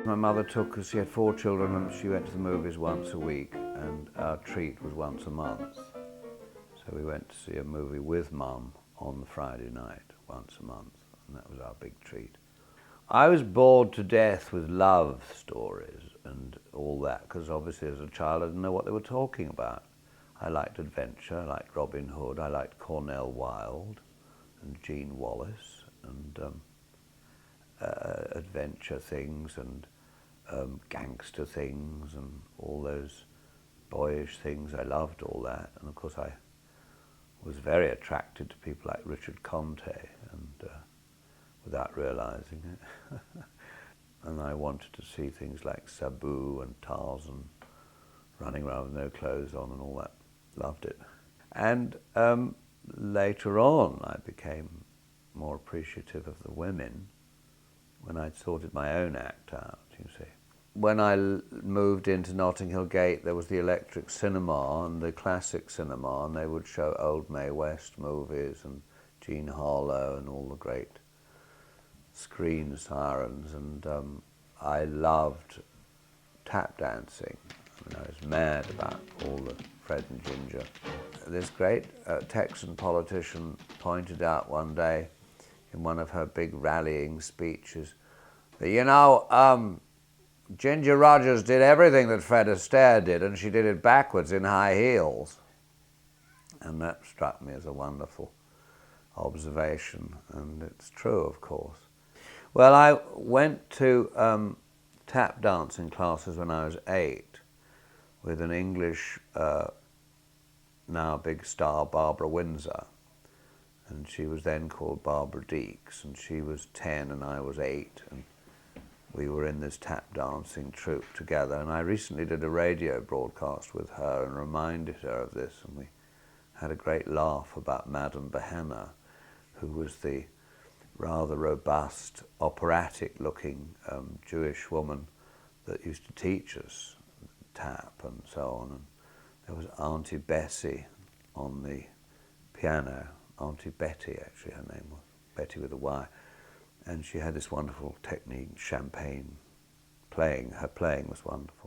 My mother took us, she had 4 children, and she went to the movies once a week, and our treat was once a month. So we went to see a movie with Mum on the Friday night, once a month, and that was our big treat. I was bored to death with love stories and all that, because obviously as a child I didn't know what they were talking about. I liked adventure, I liked Robin Hood, I liked Cornel Wilde and Jean Wallace, and adventure things and gangster things and all those boyish things. I loved all that, and of course I was very attracted to people like Richard Conte, and without realizing it. And I wanted to see things like Sabu and Tarzan running around with no clothes on and all that. Loved it. And later on I became more appreciative of the women when I'd sorted my own act out, you see. When I moved into Notting Hill Gate, there was the Electric Cinema and the Classic Cinema, and they would show old Mae West movies and Jean Harlow and all the great screen sirens, and I loved tap dancing. I mean, I was mad about all the Fred and Ginger. This great Texan politician pointed out one day in one of her big rallying speeches that, you know, Ginger Rogers did everything that Fred Astaire did, and she did it backwards in high heels. And that struck me as a wonderful observation, and it's true, of course. Well, I went to tap dancing classes when I was 8 with an English, now big star, Barbara Windsor. And she was then called Barbara Deeks, and she was 10 and I was 8. And we were in this tap dancing troupe together, and I recently did a radio broadcast with her and reminded her of this, and we had a great laugh about Madame Behenna, who was the rather robust, operatic-looking Jewish woman that used to teach us tap and so on. And there was Auntie Bessie on the piano, Auntie Betty actually her name was, Betty with a Y. And she had this wonderful technique, champagne playing. Her playing was wonderful.